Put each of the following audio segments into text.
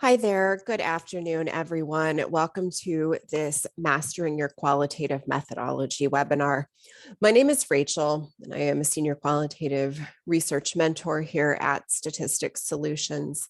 Hi there. Good afternoon, everyone. Welcome to this Mastering Your Qualitative Methodology webinar. My name is Rachel, and I am a Senior Qualitative Research Mentor here at Statistics Solutions.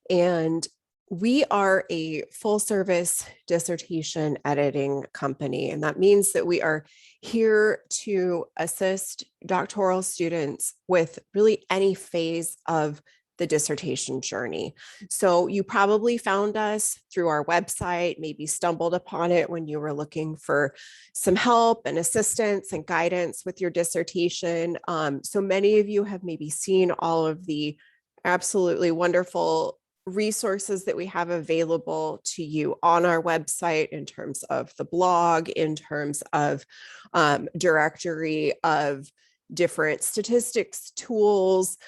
And we are a full-service dissertation editing company, and that means that we are here to assist doctoral students with really any phase of the dissertation journey. So you probably found us through our website, maybe stumbled upon it when you were looking for some help and assistance and guidance with your dissertation. So many of you have maybe seen all of the absolutely wonderful resources that we have available to you on our website in terms of the blog, in terms of directory of different statistics tools.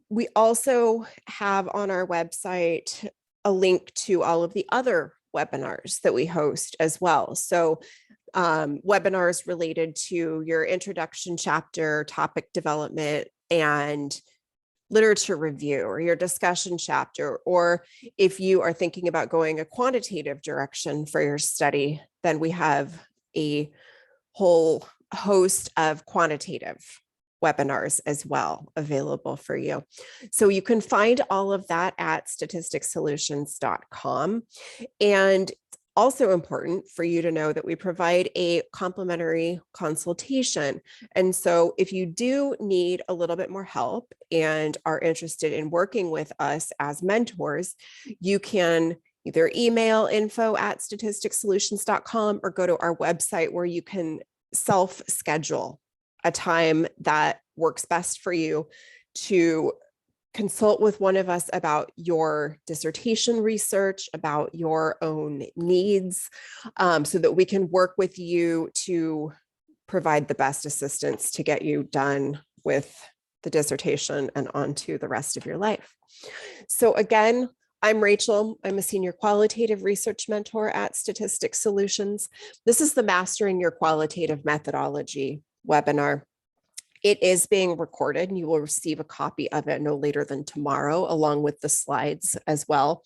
We also have on our website a link to all of the other webinars that we host as well. So webinars related to your introduction chapter, topic development, and literature review, or your discussion chapter, or if you are thinking about going a quantitative direction for your study, then we have a whole host of quantitative webinars as well available for you. So you can find all of that at statisticssolutions.com. And it's also important for you to know that we provide a complimentary consultation. And so if you do need a little bit more help and are interested in working with us as mentors, you can either email info@statisticssolutions.com or go to our website where you can self-schedule a time that works best for you to consult with one of us about your dissertation research, about your own needs, so that we can work with you to provide the best assistance to get you done with the dissertation and on to the rest of your life. So again, I'm Rachel. I'm a Senior Qualitative Research Mentor at Statistics Solutions. This is the Mastering Your Qualitative Methodology webinar. It is being recorded, and you will receive a copy of it no later than tomorrow, along with the slides as well.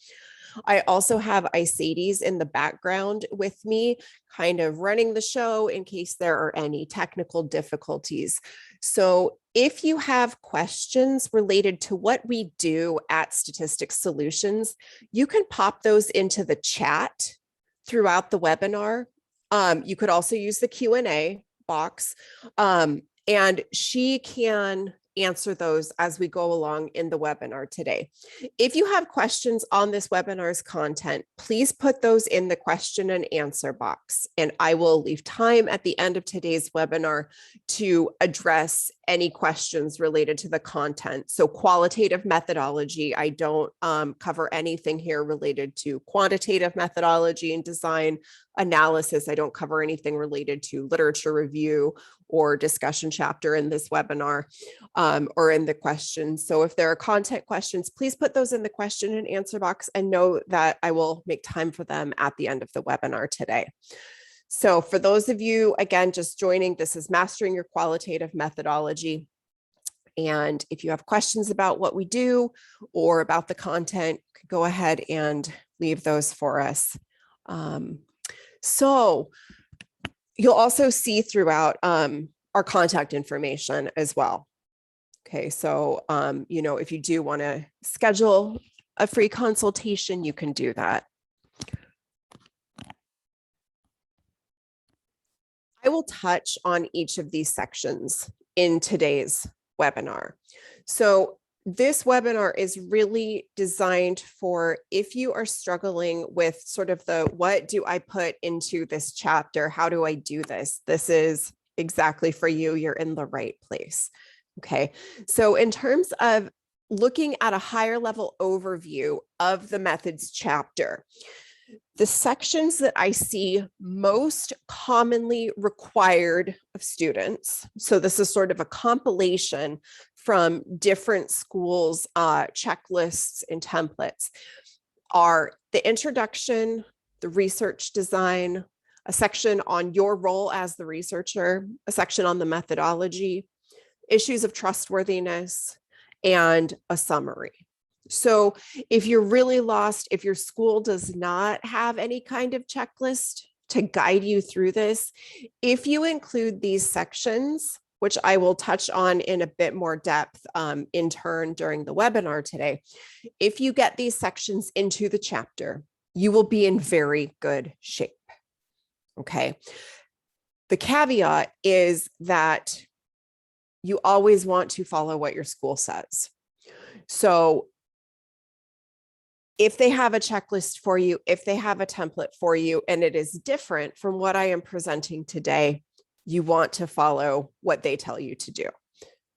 I also have Isades in the background with me, kind of running the show in case there are any technical difficulties. So if you have questions related to what we do at Statistics Solutions, you can pop those into the chat throughout the webinar. You could also use the Q&A box. And she can answer those as we go along in the webinar today. If you have questions on this webinar's content, please put those in the question and answer box, and I will leave time at the end of today's webinar to address any questions related to the content. So qualitative methodology, I don't cover anything here related to quantitative methodology and design analysis. I don't cover anything related to literature review or discussion chapter in this webinar or in the questions. So if there are content questions, please put those in the question and answer box, and know that I will make time for them at the end of the webinar today. So for those of you, again, just joining, this is Mastering Your Qualitative Methodology. And if you have questions about what we do or about the content, go ahead and leave those for us. So you'll also see throughout our contact information as well. Okay, so, if you do want to schedule a free consultation, you can do that. I will touch on each of these sections in today's webinar. So this webinar is really designed for if you are struggling with sort of the, what do I put into this chapter? How do I do this? This is exactly for you. You're in the right place. Okay, so in terms of looking at a higher level overview of the methods chapter, the sections that I see most commonly required of students, so this is sort of a compilation from different schools' checklists and templates, are the introduction, the research design, a section on your role as the researcher, a section on the methodology, issues of trustworthiness, and a summary. So if you're really lost, if your school does not have any kind of checklist to guide you through this, if you include these sections, which I will touch on in a bit more depth in turn during the webinar today, if you get these sections into the chapter, you will be in very good shape. Okay. The caveat is that you always want to follow what your school says. So if they have a checklist for you, if they have a template for you, and it is different from what I am presenting today, you want to follow what they tell you to do.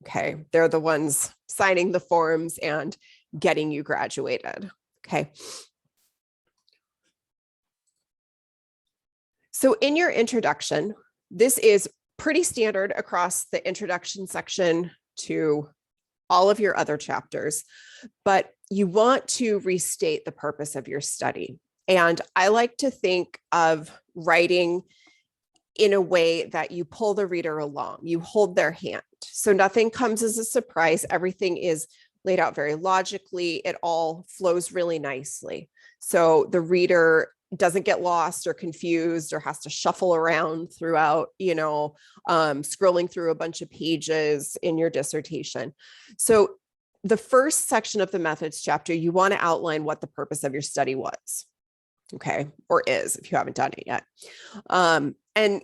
Okay. They're the ones signing the forms and getting you graduated. Okay. So in your introduction, this is pretty standard across the introduction section to all of your other chapters, but you want to restate the purpose of your study. And I like to think of writing in a way that you pull the reader along, you hold their hand. So nothing comes as a surprise. Everything is laid out very logically. It all flows really nicely. So the reader doesn't get lost or confused or has to shuffle around throughout, scrolling through a bunch of pages in your dissertation. So the first section of the methods chapter, you want to outline what the purpose of your study was. Okay, or is, if you haven't done it yet. And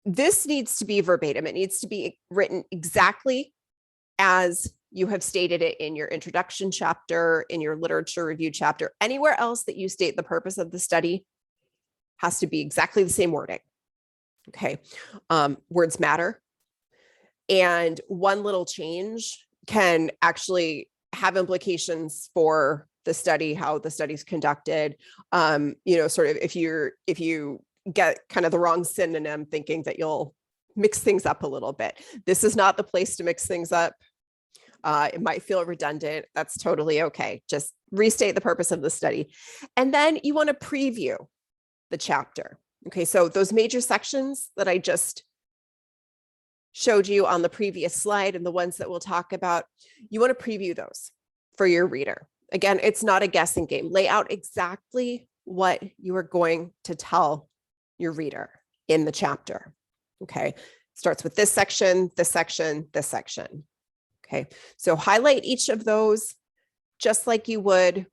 this needs to be verbatim. It needs to be written exactly as you have stated it in your introduction chapter, in your literature review chapter. Anywhere else that you state the purpose of the study has to be exactly the same wording. Okay, words matter. And one little change can actually have implications for the study, how the study's conducted. Sort of if you get kind of the wrong synonym, thinking that you'll mix things up a little bit. This is not the place to mix things up. It might feel redundant. That's totally okay. Just restate the purpose of the study. And then you want to preview the chapter. Okay, so those major sections that I just showed you on the previous slide and the ones that we'll talk about, you want to preview those for your reader. Again, it's not a guessing game. Lay out exactly what you are going to tell your reader in the chapter. Okay, starts with this section, this section, this section. Okay, so highlight each of those just like you would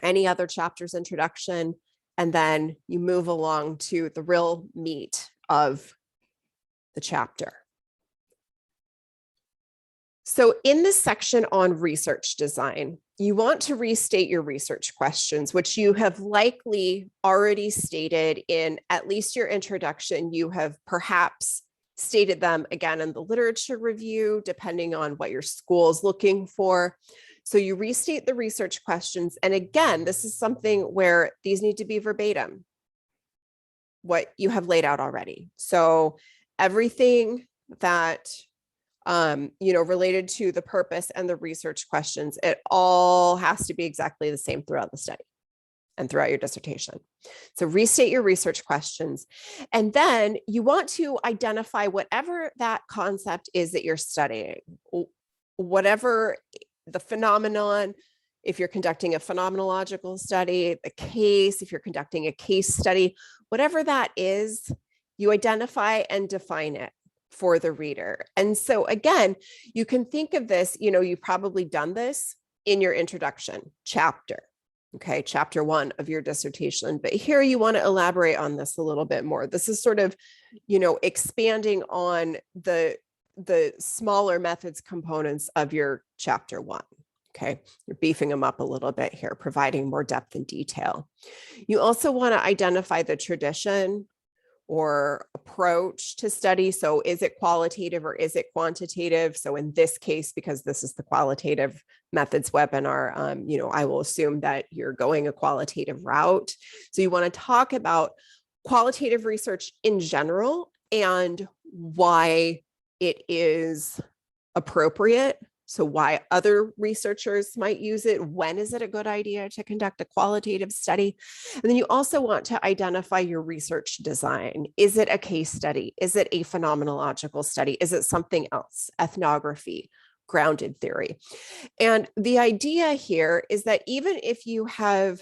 any other chapter's introduction, and then you move along to the real meat of the chapter. So in this section on research design, you want to restate your research questions, which you have likely already stated in at least your introduction. You have perhaps stated them again in the literature review, depending on what your school is looking for. So you restate the research questions. And again, this is something where these need to be verbatim, what you have laid out already. So everything that related to the purpose and the research questions, it all has to be exactly the same throughout the study and throughout your dissertation. So restate your research questions. And then you want to identify whatever that concept is that you're studying, whatever the phenomenon, if you're conducting a phenomenological study, the case, if you're conducting a case study, whatever that is, you identify and define it for the reader. And so again, you can think of this, you've probably done this in your introduction chapter, okay, chapter 1 of your dissertation, but here you want to elaborate on this a little bit more. This is sort of, expanding on the smaller methods components of your chapter 1. Okay, you're beefing them up a little bit here, providing more depth and detail. You also want to identify the tradition or approach to study. So is it qualitative or is it quantitative? So in this case, because this is the qualitative methods webinar, I will assume that you're going a qualitative route. So you want to talk about qualitative research in general and why it is appropriate. So why other researchers might use it. When is it a good idea to conduct a qualitative study? And then you also want to identify your research design. Is it a case study? Is it a phenomenological study? Is it something else? Ethnography, grounded theory. And the idea here is that even if you have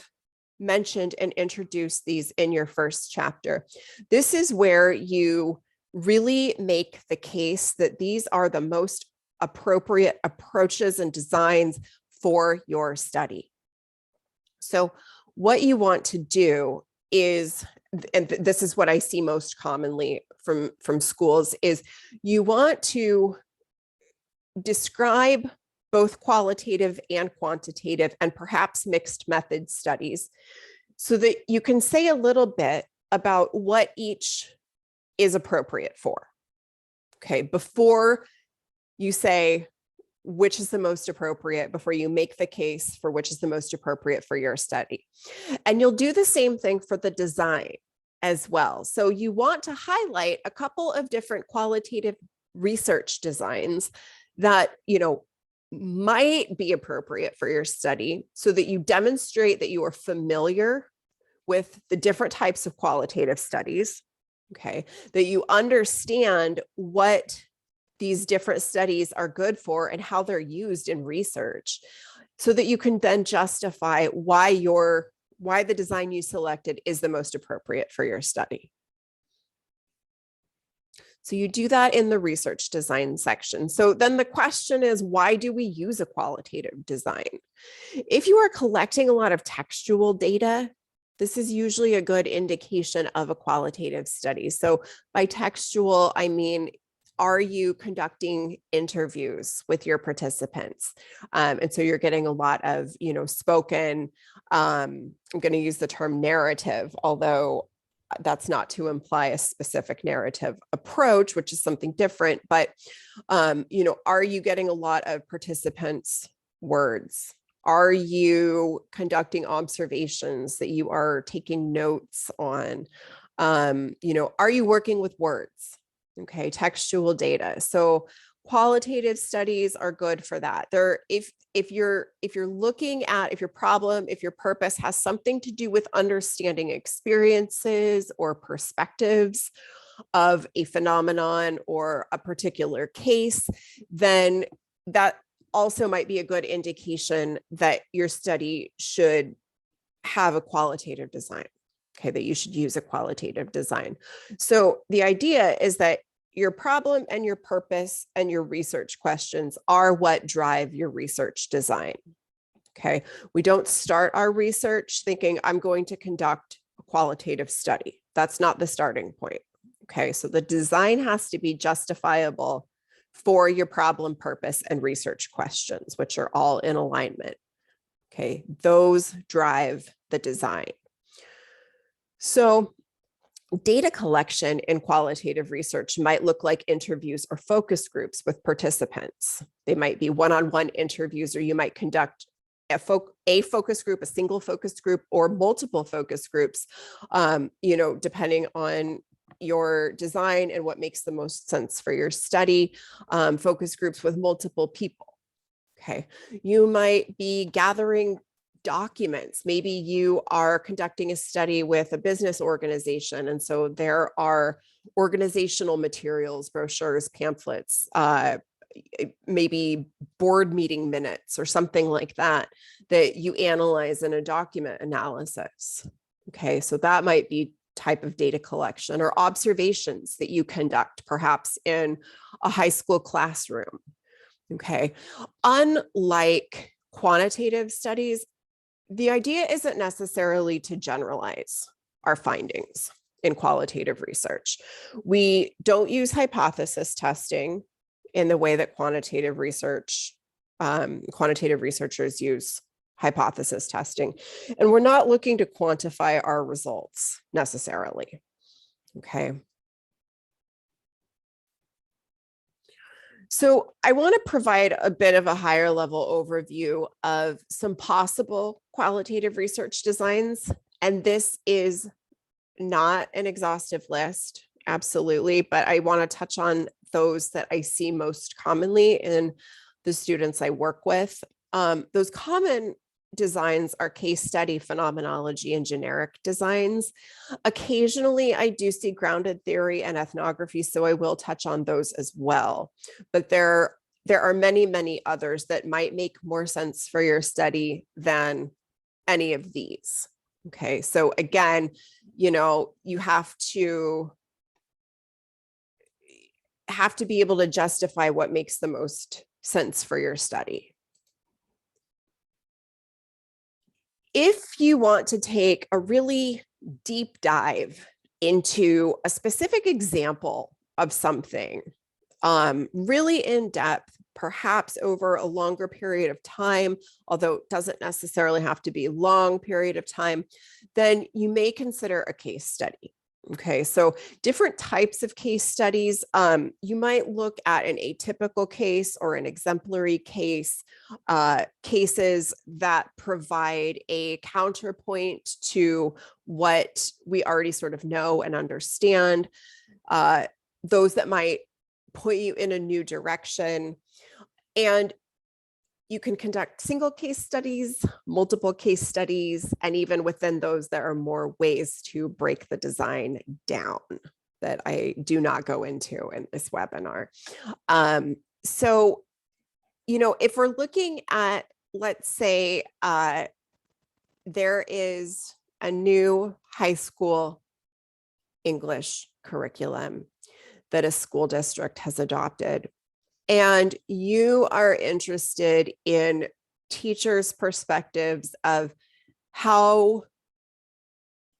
mentioned and introduced these in your first chapter, this is where you really make the case that these are the most appropriate approaches and designs for your study. So what you want to do is, and this is what I see most commonly from schools, is you want to describe both qualitative and quantitative and perhaps mixed method studies so that you can say a little bit about what each is appropriate for. Okay, before you say which is the most appropriate, before you make the case for which is the most appropriate for your study. And you'll do the same thing for the design as well. So you want to highlight a couple of different qualitative research designs that, might be appropriate for your study so that you demonstrate that you are familiar with the different types of qualitative studies, okay, that you understand what these different studies are good for and how they're used in research, so that you can then justify why the design you selected is the most appropriate for your study. So you do that in the research design section. So then the question is, why do we use a qualitative design? If you are collecting a lot of textual data, this is usually a good indication of a qualitative study. So by textual, I mean, are you conducting interviews with your participants? And so you're getting a lot of, spoken, I'm going to use the term narrative, although that's not to imply a specific narrative approach, which is something different. But, are you getting a lot of participants' words? Are you conducting observations that you are taking notes on? Are you working with words? Okay, textual data. So qualitative studies are good for that. If your purpose has something to do with understanding experiences or perspectives of a phenomenon or a particular case, then that also might be a good indication that your study should have a qualitative design. Okay, that you should use a qualitative design. So the idea is that your problem and your purpose and your research questions are what drive your research design. Okay, we don't start our research thinking I'm going to conduct a qualitative study. That's not the starting point. Okay, so the design has to be justifiable for your problem, purpose, and research questions, which are all in alignment. Okay, those drive the design. So data collection in qualitative research might look like interviews or focus groups with participants. They might be one-on-one interviews, or you might conduct a focus group, a single focus group, or multiple focus groups, depending on your design and what makes the most sense for your study. Focus groups with multiple people. Okay, you might be gathering documents. Maybe you are conducting a study with a business organization, and so there are organizational materials, brochures, pamphlets, maybe board meeting minutes or something like that you analyze in a document analysis. Okay, so that might be type of data collection, or observations that you conduct perhaps in a high school classroom. Okay, unlike quantitative studies, the idea isn't necessarily to generalize our findings in qualitative research. We don't use hypothesis testing in the way that quantitative researchers use hypothesis testing. And we're not looking to quantify our results necessarily. Okay. So I want to provide a bit of a higher level overview of some possible qualitative research designs. And this is not an exhaustive list, absolutely, but I want to touch on those that I see most commonly in the students I work with. Those common designs are case study, phenomenology, and generic designs. Occasionally, I do see grounded theory and ethnography, so I will touch on those as well. But they're there are many, many others that might make more sense for your study than any of these. Okay, so again, you have to be able to justify what makes the most sense for your study. If you want to take a really deep dive into a specific example of something, really in depth, perhaps over a longer period of time, although it doesn't necessarily have to be a long period of time, then you may consider a case study. Okay, so different types of case studies. You might look at an atypical case or an exemplary case, cases that provide a counterpoint to what we already sort of know and understand, those that might point you in a new direction. And you can conduct single case studies, multiple case studies, and even within those, there are more ways to break the design down that I do not go into in this webinar. So, if we're looking at, let's say, there is a new high school English curriculum that a school district has adopted, and you are interested in teachers' perspectives of how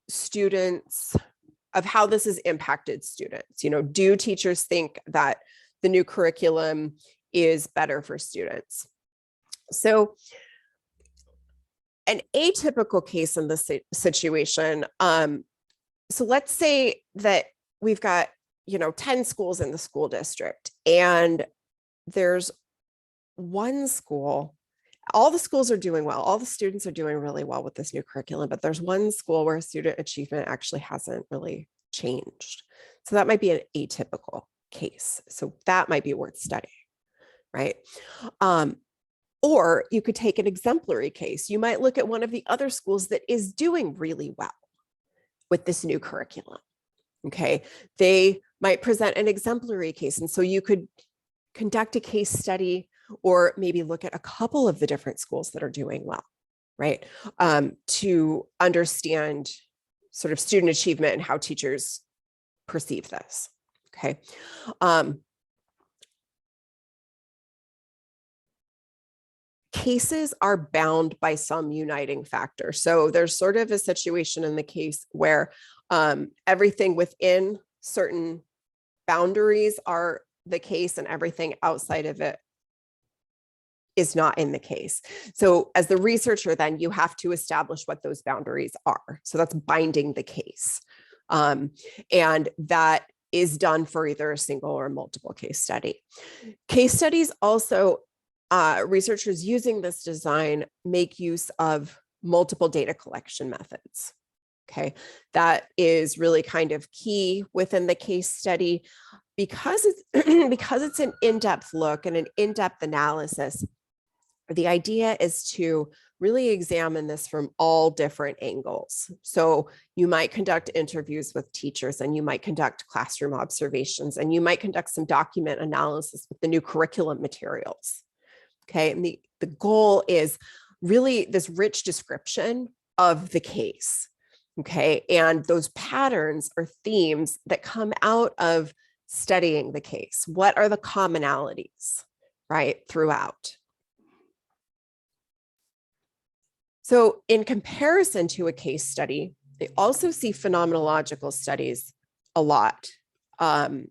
this has impacted students. Do teachers think that the new curriculum is better for students? So an atypical case in this situation, so let's say that we've got 10 schools in the school district, and there's one school, all the schools are doing well, all the students are doing really well with this new curriculum, but there's one school where student achievement actually hasn't really changed. So that might be an atypical case. So that might be worth studying, right? Or you could take an exemplary case. You might look at one of the other schools that is doing really well with this new curriculum. Okay, they might present an exemplary case. And so you could conduct a case study, or maybe look at a couple of the different schools that are doing well, right? To understand sort of student achievement and how teachers perceive this, okay? Cases are bound by some uniting factor. So there's sort of a situation in the case where everything within certain boundaries are the case and everything outside of it is not in the case. So as the researcher, then you have to establish what those boundaries are. So that's binding the case. And that is done for either a single or multiple case study. Case studies also, researchers using this design make use of multiple data collection methods. Okay, that is really kind of key within the case study, because it's because it's an in-depth look and an in-depth analysis. The idea is to really examine this from all different angles. So you might conduct interviews with teachers, and you might conduct classroom observations, and you might conduct some document analysis with the new curriculum materials. Okay, and the goal is really this rich description of the case. Okay, and those patterns or themes that come out of studying the case. What are the commonalities, right, throughout? So in comparison to a case study, I also see phenomenological studies a lot in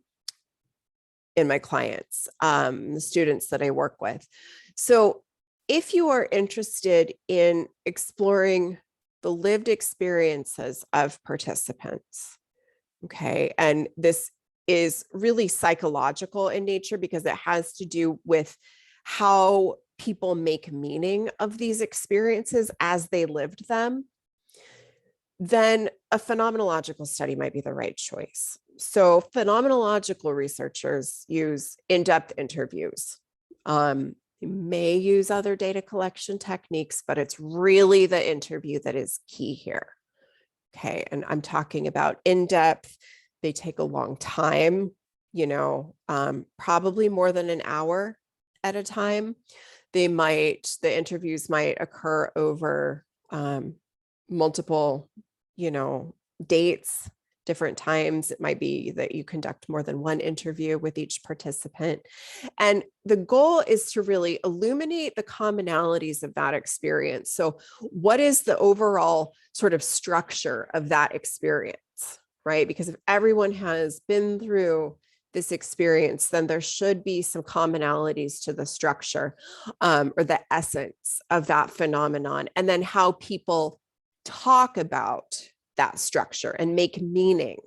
my clients, the students that I work with. So if you are interested in exploring the lived experiences of participants, okay, and this is really psychological in nature because it has to do with how people make meaning of these experiences as they lived them, then a phenomenological study might be the right choice. So phenomenological researchers use in-depth interviews. You may use other data collection techniques, but it's really the interview that is key here. Okay, and I'm talking about in-depth. They take a long time, probably more than an hour at a time. The interviews might occur over multiple, dates, different times. It might be that you conduct more than one interview with each participant. And the goal is to really illuminate the commonalities of that experience. So what is the overall sort of structure of that experience, right? Because if everyone has been through this experience, then there should be some commonalities to the structure or the essence of that phenomenon, and then how people talk about that structure and make meaning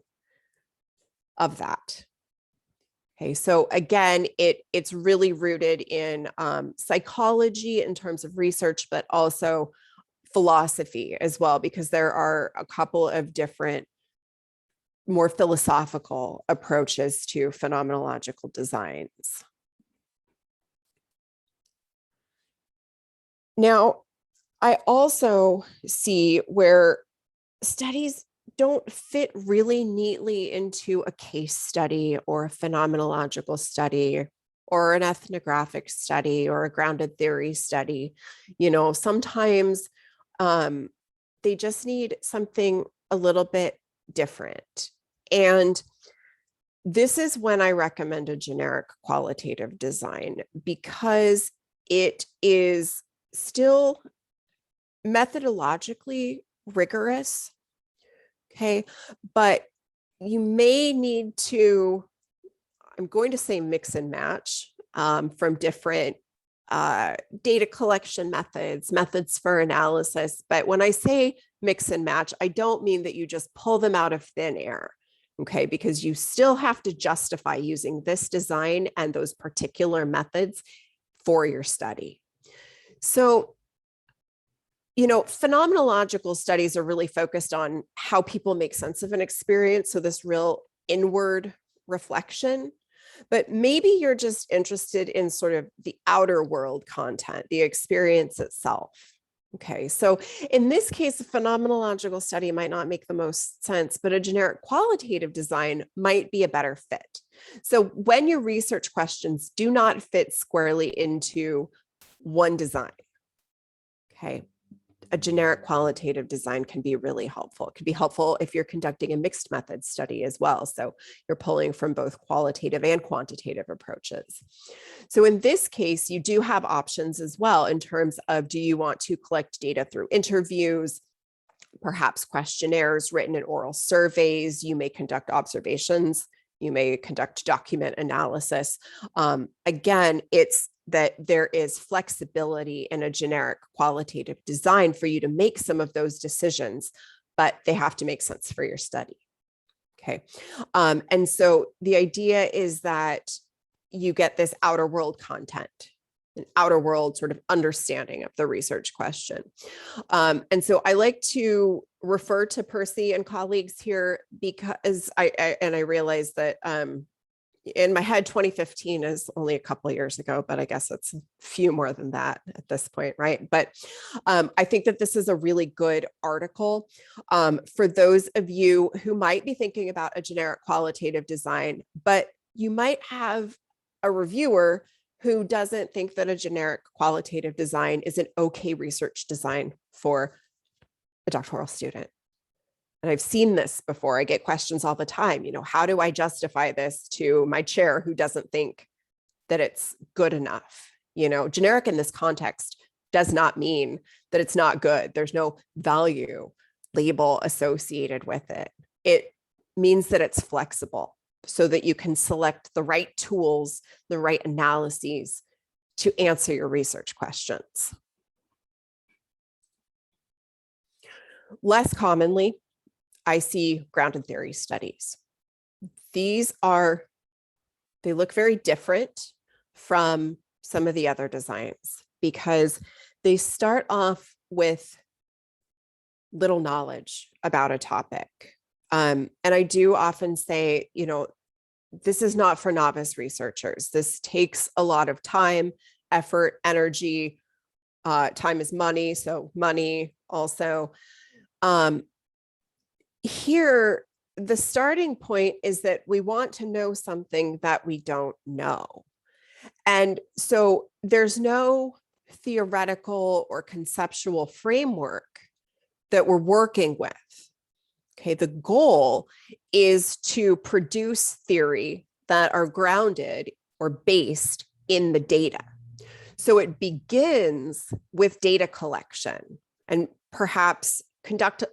of that. Okay, so again, it's really rooted in psychology in terms of research, but also philosophy as well, because there are a couple of different more philosophical approaches to phenomenological designs. Now, I also see where studies don't fit really neatly into a case study or a phenomenological study or an ethnographic study or a grounded theory study. Sometimes they just need something a little bit different. And this is when I recommend a generic qualitative design, because it is still methodologically rigorous. Okay, but you may need to, I'm going to say mix and match from different data collection methods for analysis. But when I say mix and match, I don't mean that you just pull them out of thin air. Okay, because you still have to justify using this design and those particular methods for your study. So, phenomenological studies are really focused on how people make sense of an experience. So this real inward reflection, but maybe you're just interested in sort of the outer world content, the experience itself. Okay, so in this case, a phenomenological study might not make the most sense, but a generic qualitative design might be a better fit. So when your research questions do not fit squarely into one design, okay, a generic qualitative design can be really helpful. It could be helpful if you're conducting a mixed method study as well. So you're pulling from both qualitative and quantitative approaches. So in this case, you do have options as well in terms of, do you want to collect data through interviews, perhaps questionnaires, written and oral surveys? You may conduct observations. You may conduct document analysis. Again, it's that there is flexibility in a generic qualitative design for you to make some of those decisions, but they have to make sense for your study. Okay. And so the idea is that you get this outer world content, an outer world sort of understanding of the research question. And so I like to refer to Percy and colleagues here because I realize that in my head, 2015 is only a couple of years ago, but I guess it's a few more than that at this point, right? But I think that this is a really good article for those of you who might be thinking about a generic qualitative design, but you might have a reviewer who doesn't think that a generic qualitative design is an okay research design for a doctoral student. And I've seen this before. I get questions all the time, how do I justify this to my chair who doesn't think that it's good enough? Generic in this context does not mean that it's not good. There's no value label associated with it. It means that it's flexible so that you can select the right tools, the right analyses to answer your research questions. Less commonly, I see grounded theory studies. They look very different from some of the other designs because they start off with little knowledge about a topic. And I do often say, this is not for novice researchers. This takes a lot of time, effort, energy. Time is money, so money also. Here, the starting point is that we want to know something that we don't know. And so there's no theoretical or conceptual framework that we're working with. Okay, the goal is to produce theory that are grounded or based in the data. So it begins with data collection and perhaps conduct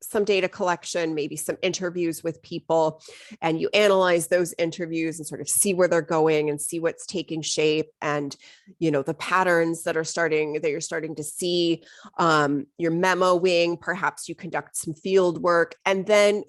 some data collection, maybe some interviews with people, and you analyze those interviews and sort of see where they're going and see what's taking shape and, the patterns that you're starting to see. You're memoing, perhaps you conduct some field work, and then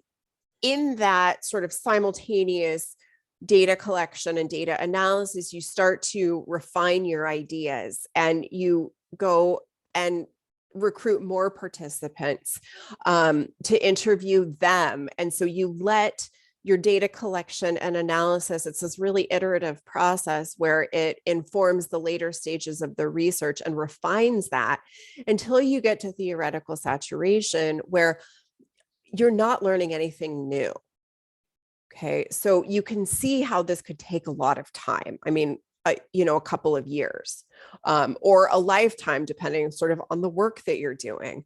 in that sort of simultaneous data collection and data analysis, you start to refine your ideas and you go and recruit more participants to interview them. And so you let your data collection and analysis, it's this really iterative process where it informs the later stages of the research and refines that until you get to theoretical saturation where you're not learning anything new. Okay, so you can see how this could take a lot of time. I mean, a couple of years or a lifetime, depending sort of on the work that you're doing.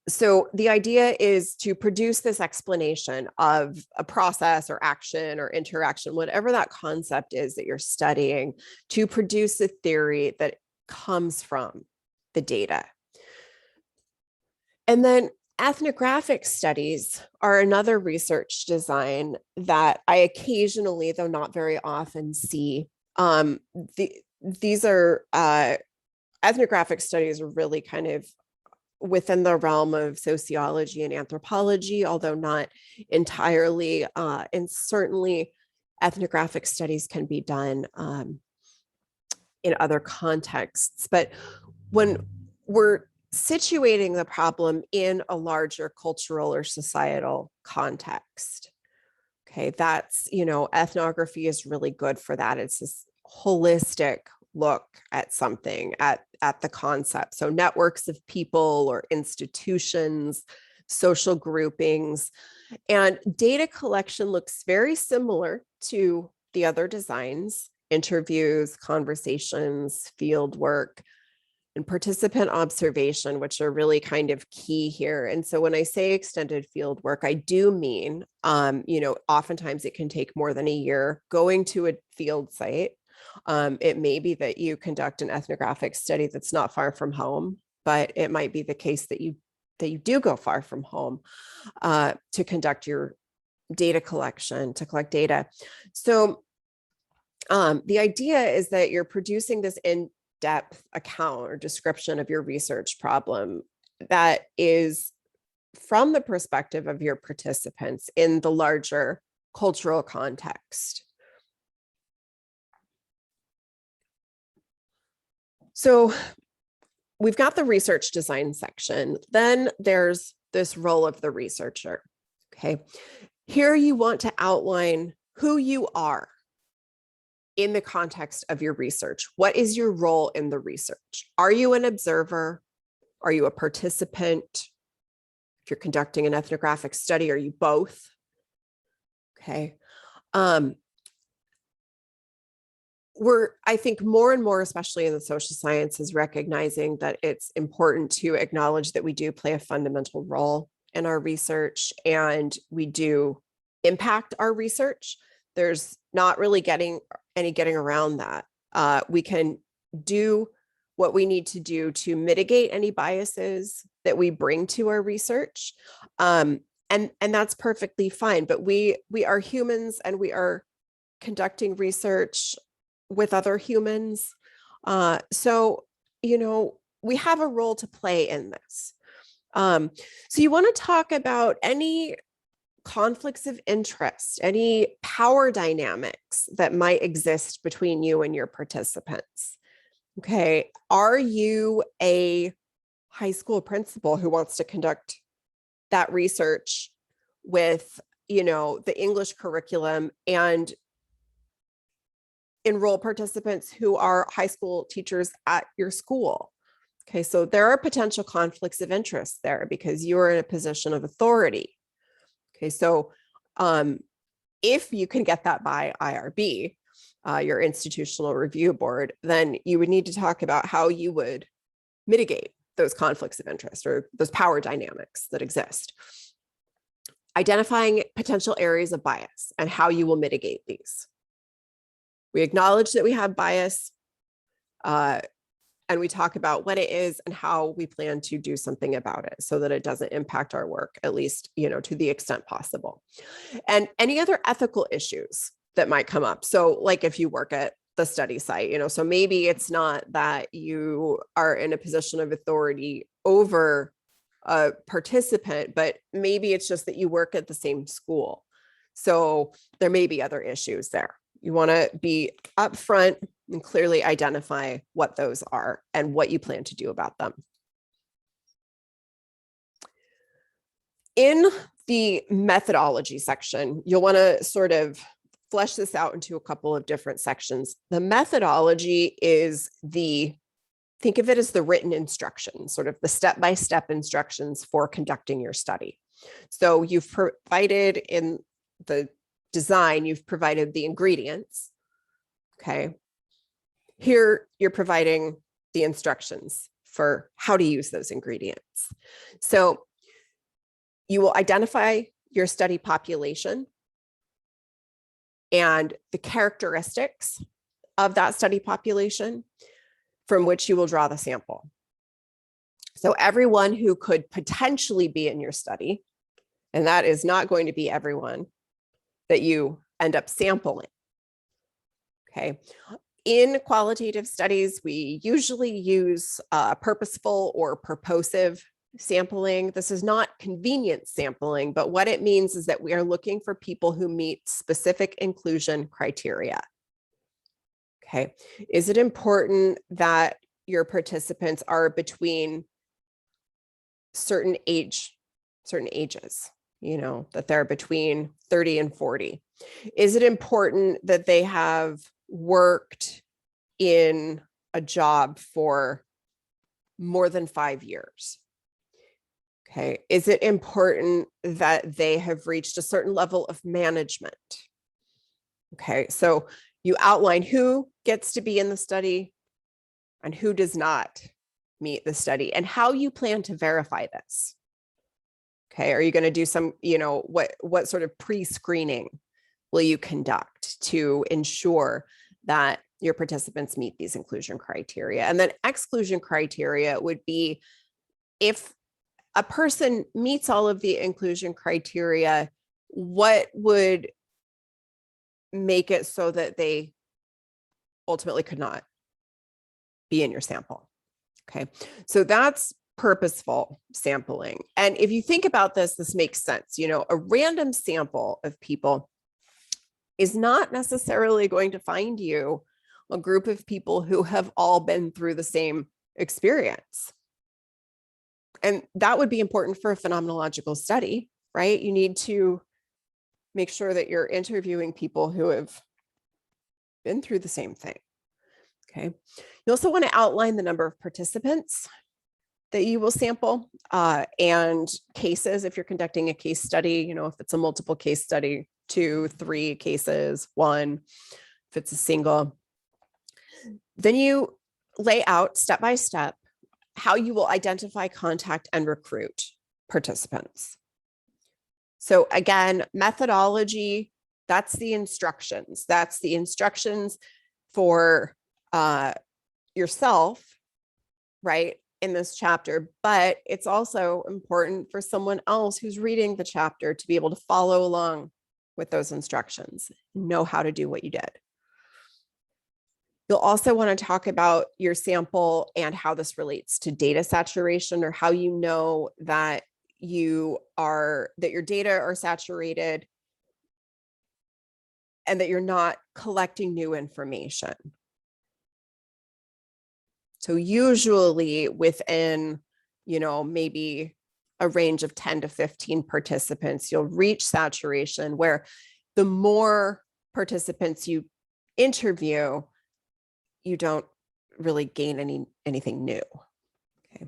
So the idea is to produce this explanation of a process or action or interaction, whatever that concept is that you're studying, to produce a theory that comes from the data. And then ethnographic studies are another research design that I occasionally, though not very often, see. These are ethnographic studies are really kind of within the realm of sociology and anthropology, although not entirely. And certainly ethnographic studies can be done in other contexts. But when we're situating the problem in a larger cultural or societal context, okay, that's, ethnography is really good for that. It's this holistic look at something, at the concept. So networks of people or institutions, social groupings, and data collection looks very similar to the other designs: interviews, conversations, field work, and participant observation, which are really kind of key here. And so when I say extended field work, I do mean, oftentimes it can take more than a year going to a field site. It may be that you conduct an ethnographic study that's not far from home, but it might be the case that you do go far from home to conduct your data collection, to collect data. So the idea is that you're producing this in-depth account or description of your research problem that is from the perspective of your participants in the larger cultural context. So we've got the research design section. Then there's this role of the researcher. Okay. Here you want to outline who you are in the context of your research. What is your role in the research? Are you an observer? Are you a participant? If you're conducting an ethnographic study, are you both? Okay. I think more and more, especially in the social sciences, recognizing that it's important to acknowledge that we do play a fundamental role in our research and we do impact our research. There's not really getting around that. We can do what we need to do to mitigate any biases that we bring to our research. And that's perfectly fine, but we are humans and we are conducting research with other humans. So, we have a role to play in this. So you want to talk about any conflicts of interest, any power dynamics that might exist between you and your participants. Okay. Are you a high school principal who wants to conduct that research with, the English curriculum and enroll participants who are high school teachers at your school? Okay, so there are potential conflicts of interest there because you're in a position of authority. Okay, so if you can get that by IRB, your institutional review board, then you would need to talk about how you would mitigate those conflicts of interest or those power dynamics that exist. Identifying potential areas of bias and how you will mitigate these. We acknowledge that we have bias, and we talk about what it is and how we plan to do something about it so that it doesn't impact our work, at least, to the extent possible. And any other ethical issues that might come up. So like if you work at the study site, so maybe it's not that you are in a position of authority over a participant, but maybe it's just that you work at the same school. So there may be other issues there. You want to be upfront and clearly identify what those are and what you plan to do about them. In the methodology section, you'll want to sort of flesh this out into a couple of different sections. The methodology is think of it as the written instructions, sort of the step-by-step instructions for conducting your study. So you've provided in the design, you've provided the ingredients. Okay. Here you're providing the instructions for how to use those ingredients. So you will identify your study population and the characteristics of that study population from which you will draw the sample. So everyone who could potentially be in your study, and that is not going to be everyone that you end up sampling. Okay. In qualitative studies, we usually use purposeful or purposive sampling. This is not convenience sampling, but what it means is that we are looking for people who meet specific inclusion criteria. Okay. Is it important that your participants are between certain ages, that they're between 30 and 40? Is it important that they have worked in a job for more than 5 years? Okay. Is it important that they have reached a certain level of management? Okay. So you outline who gets to be in the study and who does not meet the study and how you plan to verify this. Okay. Are you going to do some, what sort of pre-screening will you conduct to ensure that your participants meet these inclusion criteria? And then exclusion criteria would be if a person meets all of the inclusion criteria, what would make it so that they ultimately could not be in your sample? Okay, so that's purposeful sampling. And if you think about this, this makes sense. A random sample of people is not necessarily going to find you a group of people who have all been through the same experience. And that would be important for a phenomenological study, right? You need to make sure that you're interviewing people who have been through the same thing. Okay. You also want to outline the number of participants that you will sample and cases. If you're conducting a case study, if it's a multiple case study, 2, 3 cases, 1, if it's a single, then you lay out step by step how you will identify, contact, and recruit participants. So again, methodology, that's the instructions. That's the instructions for yourself, right, in this chapter, but it's also important for someone else who's reading the chapter to be able to follow along with those instructions, know how to do what you did. You'll also want to talk about your sample and how this relates to data saturation, or how you know that your data are saturated and that you're not collecting new information. So usually within, maybe a range of 10 to 15 participants, you'll reach saturation, where the more participants you interview, you don't really gain anything new. Okay.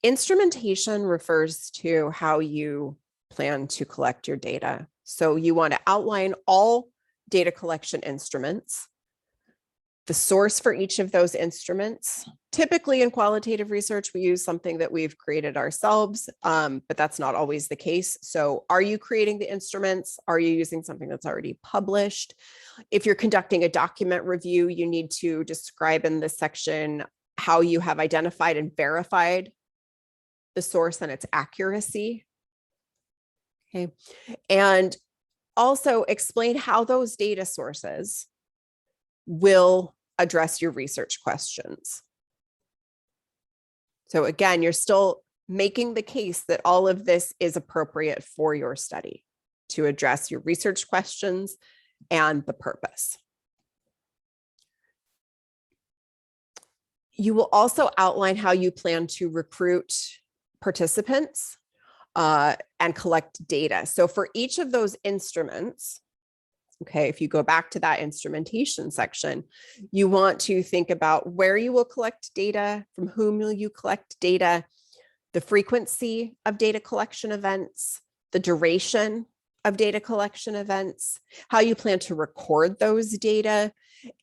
Instrumentation refers to how you plan to collect your data. So you want to outline all data collection instruments, the source for each of those instruments. Typically in qualitative research, we use something that we've created ourselves, but that's not always the case. So are you creating the instruments? Are you using something that's already published? If you're conducting a document review, you need to describe in this section how you have identified and verified the source and its accuracy. Okay. And also explain how those data sources will address your research questions. So again, you're still making the case that all of this is appropriate for your study to address your research questions and the purpose. You will also outline how you plan to recruit participants and collect data. So for each of those instruments, okay, if you go back to that instrumentation section, you want to think about where you will collect data, from whom will you collect data, the frequency of data collection events, the duration of data collection events, how you plan to record those data,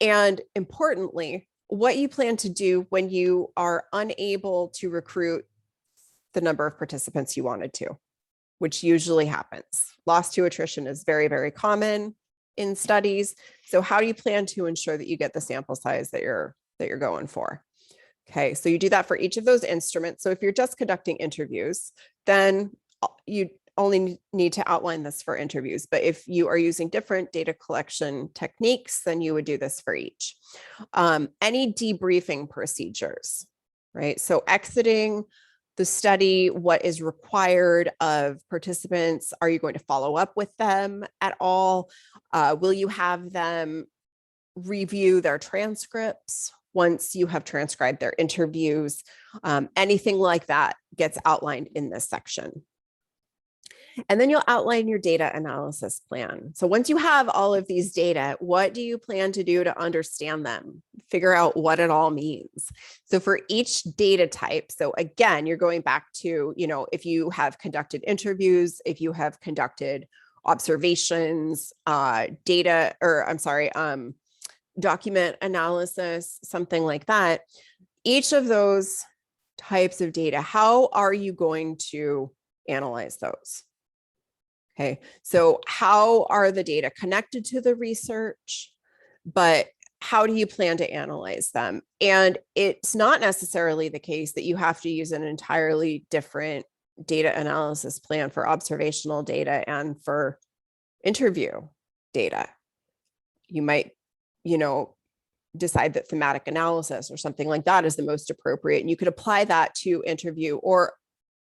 and importantly, what you plan to do when you are unable to recruit the number of participants you wanted to, which usually happens. Loss to attrition is very, very common in studies. So how do you plan to ensure that you get the sample size that you're going for? Okay, so you do that for each of those instruments. So if you're just conducting interviews, then you only need to outline this for interviews. But if you are using different data collection techniques, then you would do this for each. Any debriefing procedures, right? So exiting the study, what is required of participants? Are you going to follow up with them at all? Will you have them review their transcripts once you have transcribed their interviews? Anything like that gets outlined in this section. And then you'll outline your data analysis plan. So once you have all of these data, what do you plan to do to understand them? Figure out what it all means. So for each data type, so again, you're going back to, if you have conducted interviews, if you have conducted observations, document analysis, something like that. Each of those types of data, how are you going to analyze those? Okay, so how are the data connected to the research, but how do you plan to analyze them? And it's not necessarily the case that you have to use an entirely different data analysis plan for observational data and for interview data. You might, decide that thematic analysis or something like that is the most appropriate. And you could apply that to interview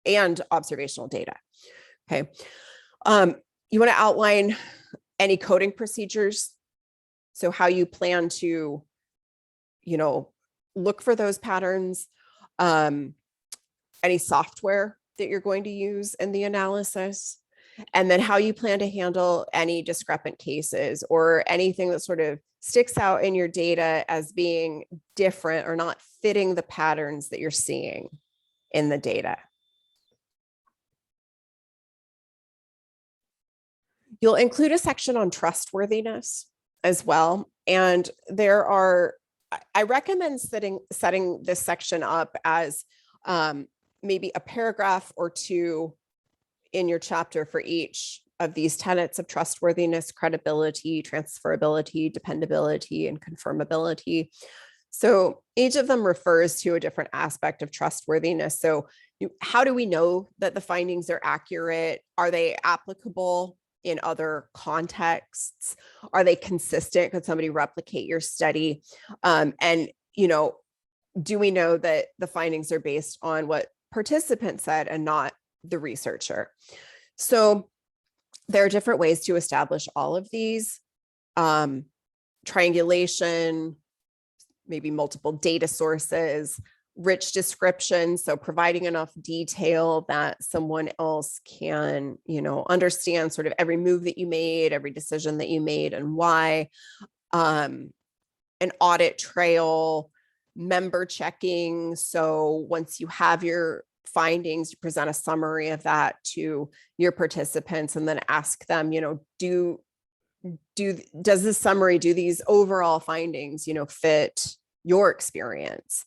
and observational data. Okay. You want to outline any coding procedures. So how you plan to, look for those patterns, any software that you're going to use in the analysis, and then how you plan to handle any discrepant cases or anything that sort of sticks out in your data as being different or not fitting the patterns that you're seeing in the data. You'll include a section on trustworthiness as well. And I recommend setting this section up as maybe a paragraph or two in your chapter for each of these tenets of trustworthiness, credibility, transferability, dependability, and confirmability. So each of them refers to a different aspect of trustworthiness. So how do we know that the findings are accurate? Are they applicable in other contexts? Are they consistent? Could somebody replicate your study? And, do we know that the findings are based on what participants said and not the researcher? So there are different ways to establish all of these. Triangulation, maybe multiple data sources, rich description, so providing enough detail that someone else can, understand sort of every move that you made, every decision that you made and why. An audit trail, member checking. So once you have your findings, you present a summary of that to your participants, and then ask them, does this summary, do these overall findings, fit your experience?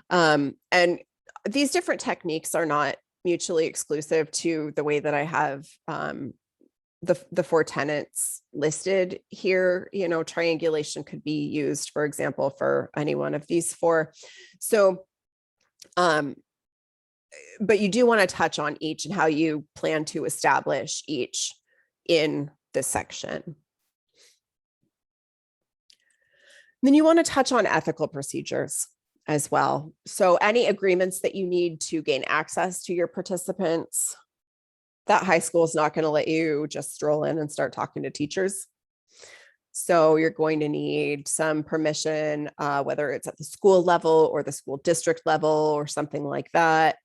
And these different techniques are not mutually exclusive to the way that I have the four tenets listed here. Triangulation could be used, for example, for any one of these four. So, but you do want to touch on each and how you plan to establish each in this section. Then you want to touch on ethical procedures as well. So any agreements that you need to gain access to your participants. That high school is not going to let you just stroll in and start talking to teachers. So you're going to need some permission, whether it's at the school level or the school district level or something like that.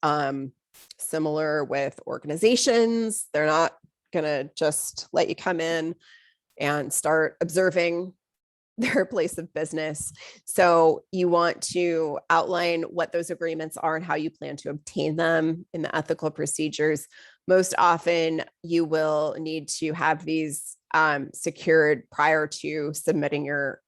Similar with organizations, they're not going to just let you come in and start observing their place of business. So you want to outline what those agreements are and how you plan to obtain them in the ethical procedures. Most often you will need to have these secured prior to submitting your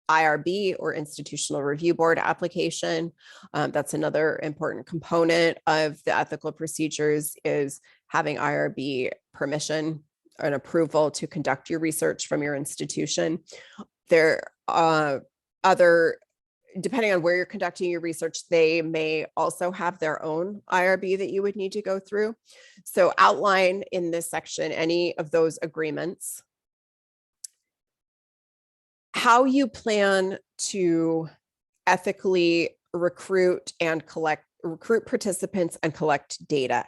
IRB or institutional review board application. That's another important component of the ethical procedures, is having IRB permission and approval to conduct your research from your institution. There are depending on where you're conducting your research, they may also have their own IRB that you would need to go through. So outline in this section any of those agreements, how you plan to ethically recruit participants and collect data.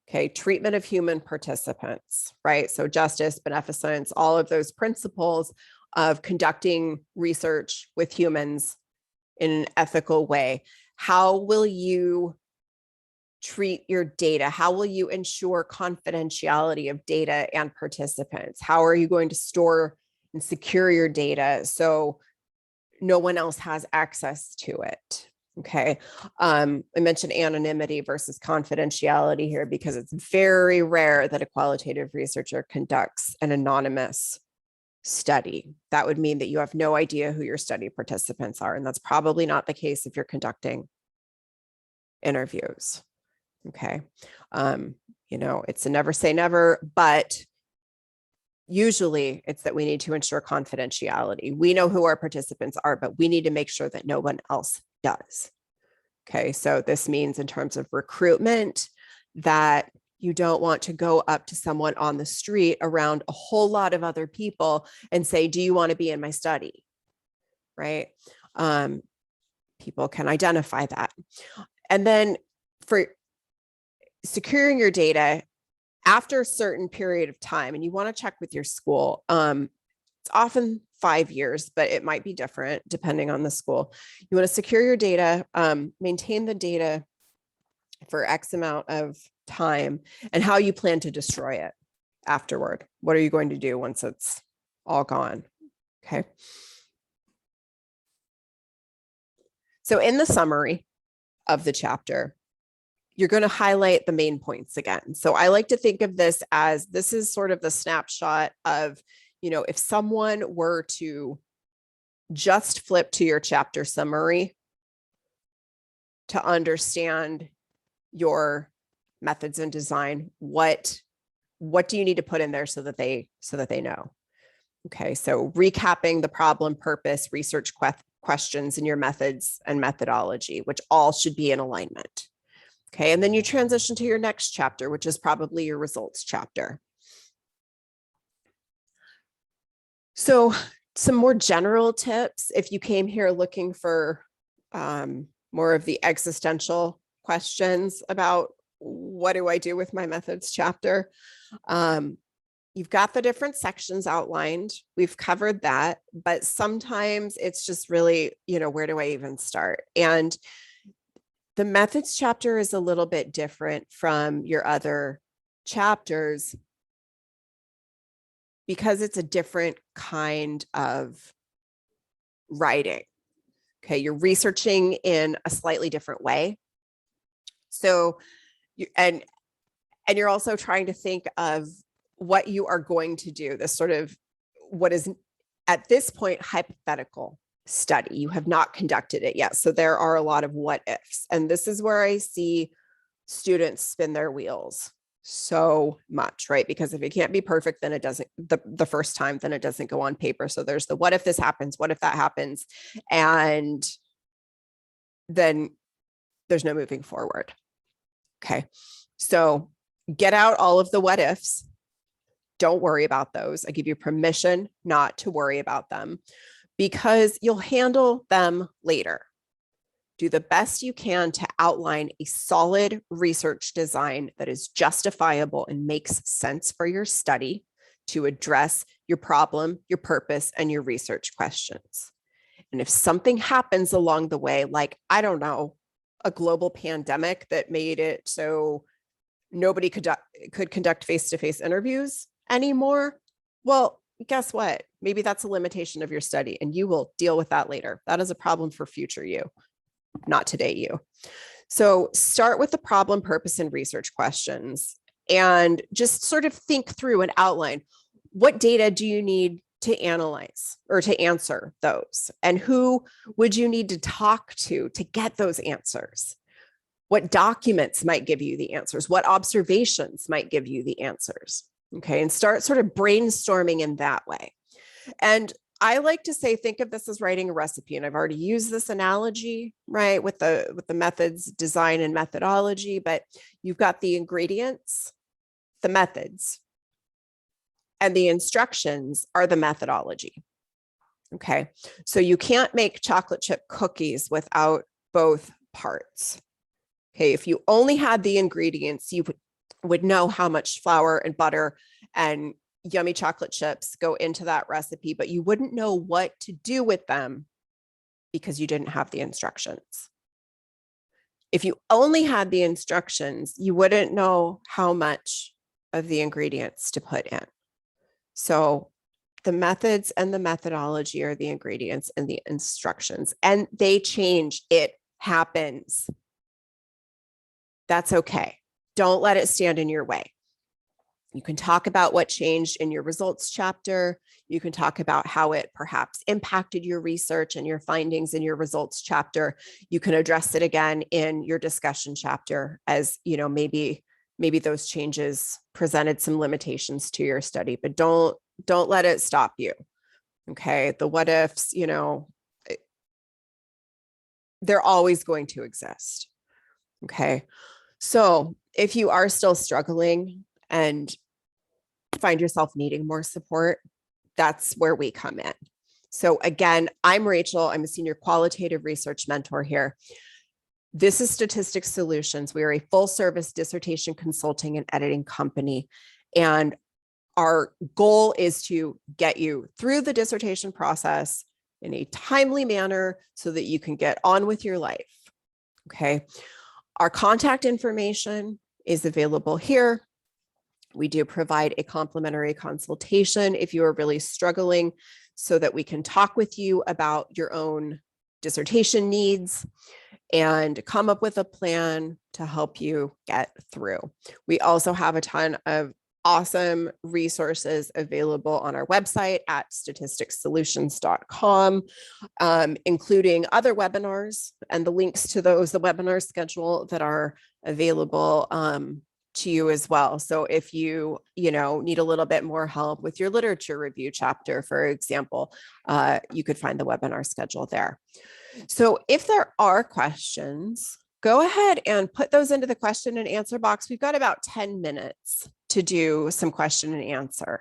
Okay, treatment of human participants, right? So justice, beneficence, all of those principles of conducting research with humans in an ethical way. How will you treat your data? How will you ensure confidentiality of data and participants? How are you going to store and secure your data so no one else has access to it? Okay. I mentioned anonymity versus confidentiality here because it's very rare that a qualitative researcher conducts an anonymous study. That would mean that you have no idea who your study participants are. And that's probably not the case if you're conducting interviews. Okay. It's a never say never, but usually it's that we need to ensure confidentiality. We know who our participants are, but we need to make sure that no one else does. Okay. So this means in terms of recruitment that you don't want to go up to someone on the street around a whole lot of other people and say, do you want to be in my study? Right? People can identify that. And then for securing your data after a certain period of time, and you want to check with your school, it's often 5 years, but it might be different depending on the school. You want to secure your data, maintain the data for X amount of time, and how you plan to destroy it afterward. What are you going to do once it's all gone? Okay. So in the summary of the chapter, you're going to highlight the main points again. So I like to think of this as, this is sort of the snapshot of, if someone were to just flip to your chapter summary to understand your methods and design, what do you need to put in there so that they know? Okay, so recapping the problem, purpose, research questions, and your methods and methodology, which all should be in alignment. Okay, and then you transition to your next chapter, which is probably your results chapter. So some more general tips, if you came here looking for more of the existential questions about what do I do with my methods chapter, you've got the different sections outlined. We've covered that, but sometimes it's just really, where do I even start? And the methods chapter is a little bit different from your other chapters because it's a different kind of writing. Okay, you're researching in a slightly different way. So and you're also trying to think of what you are going to do, this sort of what is at this point hypothetical study. You have not conducted it yet. So there are a lot of what ifs. And this is where I see students spin their wheels so much, right? Because if it can't be perfect, then it doesn't, the first time, then it doesn't go on paper. So there's the what if this happens, what if that happens, and then there's no moving forward. Okay. So get out all of the what ifs. Don't worry about those. I give you permission not to worry about them because you'll handle them later. Do the best you can to outline a solid research design that is justifiable and makes sense for your study to address your problem, your purpose, and your research questions. And if something happens along the way, like, I don't know, a global pandemic that made it so nobody could conduct face-to-face interviews anymore, well, guess what? Maybe that's a limitation of your study and you will deal with that later. That is a problem for future you, not today you. So start with the problem, purpose, and research questions and just sort of think through and outline what data do you need to analyze or to answer those, and who would you need to talk to get those answers? What documents might give you the answers? What observations might give you the answers? Okay, and start sort of brainstorming in that way. And I like to say, think of this as writing a recipe. And I've already used this analogy, right, with the methods, design, and methodology, but you've got the ingredients, the methods, and the instructions are the methodology. Okay, so you can't make chocolate chip cookies without both parts. Okay, if you only had the ingredients, you would know how much flour and butter and yummy chocolate chips go into that recipe, but you wouldn't know what to do with them because you didn't have the instructions. If you only had the instructions, you wouldn't know how much of the ingredients to put in. So the methods and the methodology are the ingredients and the instructions, and they change. It happens. That's okay. Don't let it stand in your way. You can talk about what changed in your results chapter. You can talk about how it perhaps impacted your research and your findings in your results chapter. You can address it again in your discussion chapter as, you know, maybe those changes presented some limitations to your study, but don't let it stop you. Okay. The what ifs, you know, they're always going to exist. Okay. So if you are still struggling and find yourself needing more support, that's where we come in. So again, I'm Rachel. I'm a senior qualitative research mentor here. This is Statistics Solutions. We are a full service dissertation consulting and editing company. And our goal is to get you through the dissertation process in a timely manner so that you can get on with your life. Okay. Our contact information is available here. We do provide a complimentary consultation if you are really struggling so that we can talk with you about your own dissertation needs and come up with a plan to help you get through. We also have a ton of awesome resources available on our website at statisticssolutions.com, including other webinars and the links to those, the webinar schedule that are available to you as well. So if you need a little bit more help with your literature review chapter, for example, you could find the webinar schedule there. So if there are questions, go ahead and put those into the question and answer box. We've got about 10 minutes to do some question and answer.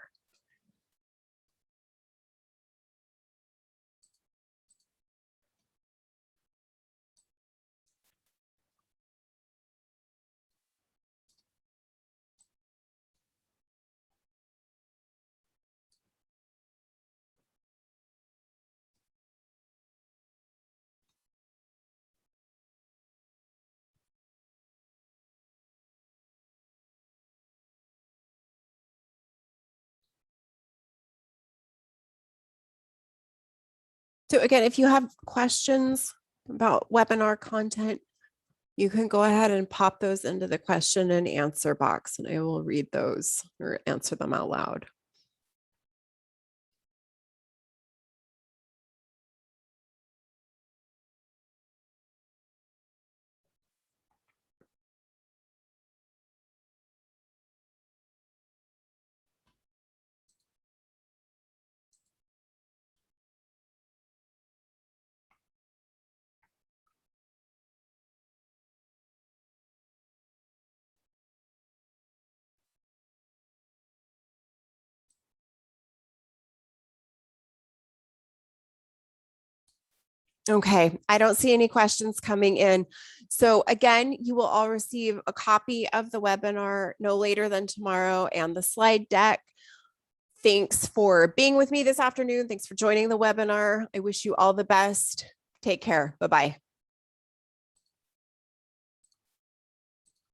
So again, if you have questions about webinar content, You can go ahead and pop those into the question and answer box, and I will read those or answer them out loud. Okay, I don't see any questions coming in. So again, you will all receive a copy of the webinar no later than tomorrow and the slide deck. Thanks for being with me this afternoon. Thanks for joining the webinar. I wish you all the best. Take care. Bye-bye.